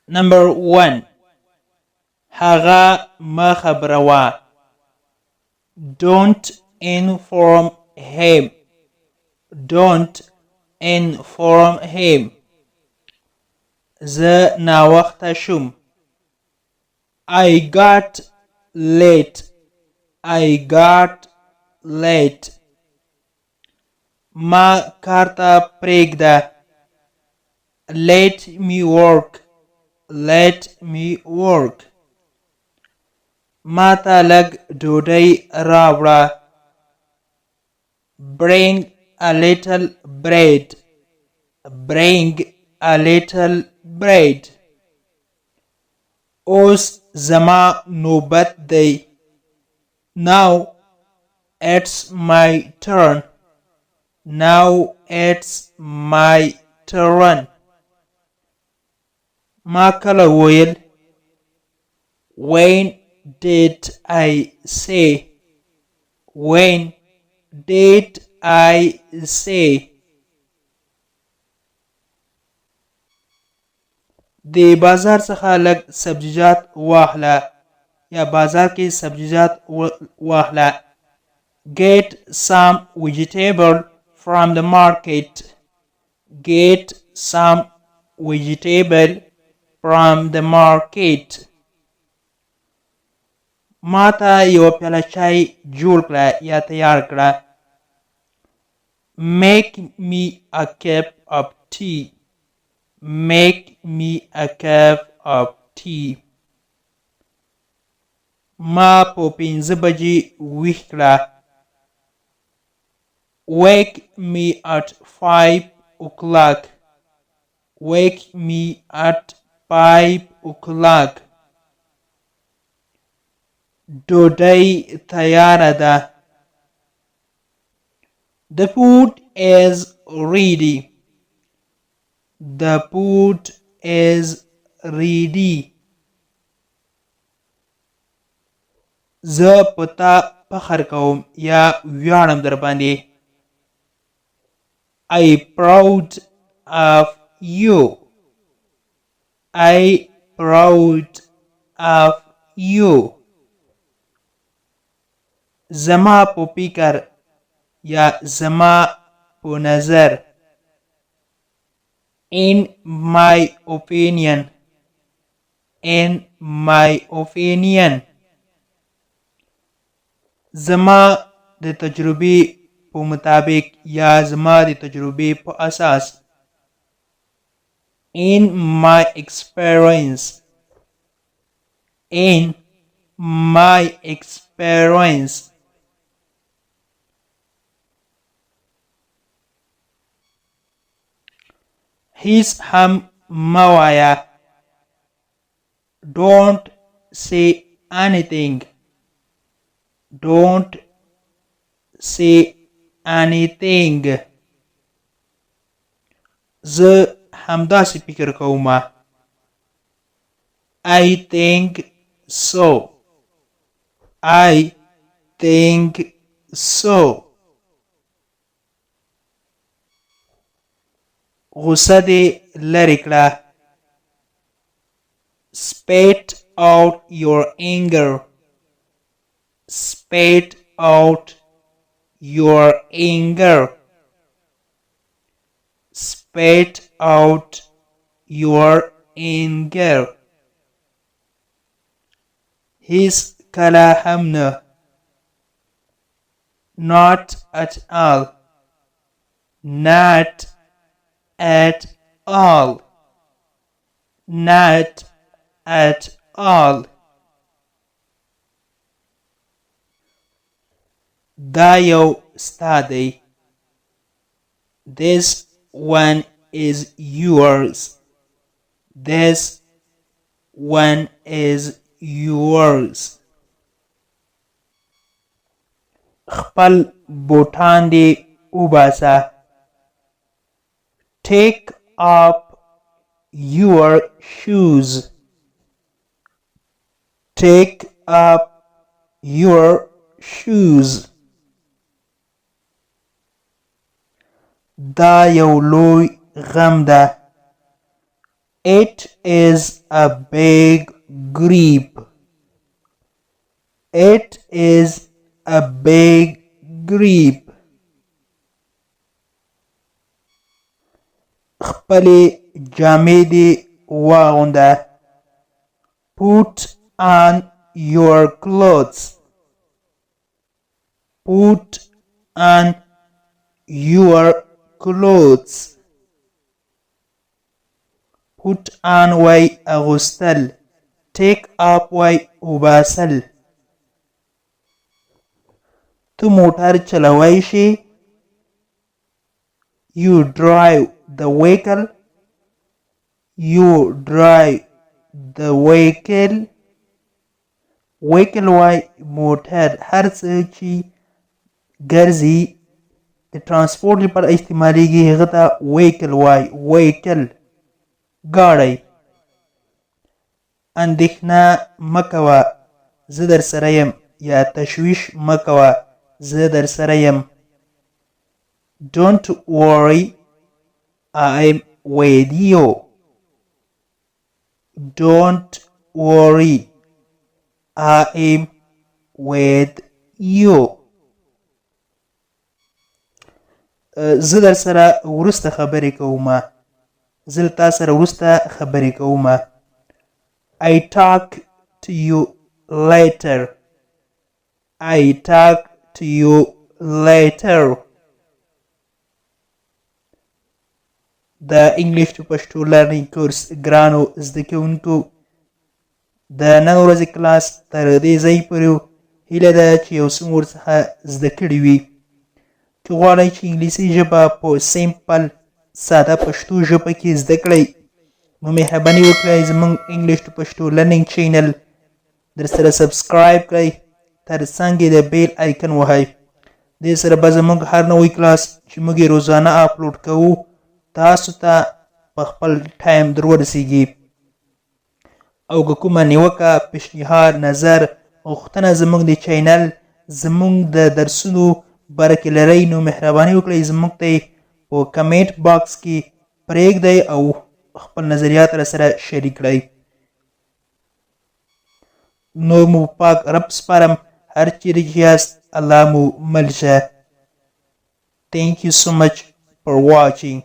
Number 1. هغه ما خبروا. Don't inform him. Don't inform him. زه ناوخته شوم. I got late. I got late. ما کار ته پرېږده. Let me work. Let me work. ما ته لږ ډوډۍ راوړه. Bring a little bread. Bring a little bread. اوس زما نوبت دی. Now it's my turn. Now it's my turn. ما کله ویل. When did I say? When did I say? د بازار څخه لږ سبزیجات واخله یا بازار کې سبزیجات واخله. Get some vegetable from the market. Get some vegetable from the market. ما ته یو پیاله چای جوړ کړه یا تیار کړه. Make me a cup of tea. Make me a cup of tea. ما په 5 بجې ویښ کړه. Wake me at 5 o'clock. Wake me at 5 o'clock. ډوډۍ تیاره ده. The food is ready. The food is ready. زه په تا فخر کوم یا ویاړم در باندې. I proud of you. I proud of you. زما په فکر یا زما په نظر. In my opinion. In my opinion. زما د تجربې په مطابق یا زما د تجربې په اساس. In my experience. In my experience. هیڅ هم مه وایه. Don't say anything. Don't say anything. زه همداسې فکر کوم. I think so. I think so. غصه دې لرې کړه. Spit out your anger. Spit out your anger. Spit out your anger. هیڅ کله هم نه. Not at all. Not at all. Not at all. دا یو ستا دی. This one is yours. This one is yours. خپل بوټان دې وباسه. Take up your shoes. Take up your shoes. دا یو لوی غم ده. It is a big grape. It is a big grape. خپلې جامې دې واغونده. Put on your clothes. Put on your clothes. Put on وای اغوستل. Take up وای وباسل. تو موټر چلوای شي. You drive the vehicle. You drive the vehicle. vehicle وای موټر هر څه چې ګرځي د ترانسپورټ لپاره استعمالیږي هغه ته vehicle وای. vehicle ګاډی. اندېښنه مه کوه زه در سره یم یا تشویش مه کوه زه در سره یم. Don't worry I'm with you. Don't worry I'm with you. زه در سره وروسته خبرې کوم. زه له تا سره وروسته خبرې کوم. I talk to you later. I talk to you later. د انګلیش ټو پښتو لرنینګ کورس ګرانو زده کوونکو د نن ورځې کلاس تر دې ځای پورې هیله ده چې یو څه مو ورڅخه زده کړي وي. که غواړئ چې انګلیسي ژبه په سیمپل ساده پښتو ژبه کې زده کړئ نو مهرباني وکړئ زموږ انګلیش ټو پښتو لرنینګ چینل در سره سبسکرایب کړئ. تر څنګ یې د بیل آیکن وهئ. دې سره به زموږ هر نوی کلاس چې موږ یې روزانه اپلوډ کوو تاسو ته په خپل ټایم در ورسیږي. او که کومه نیوکه پیشنهاد نظر غوښتنه زموږ د چینل زموږ د درسونو باره کې لرئ نو مهرباني وکړئ زموږ ته یې په کمنټ باکس کې پرېږدئ او خپل نظریات راسره شریک کړئ. نور مو پاک رب سپارم. هر چیرې چې یاست الله مو مل شه. Thank you so much for watching.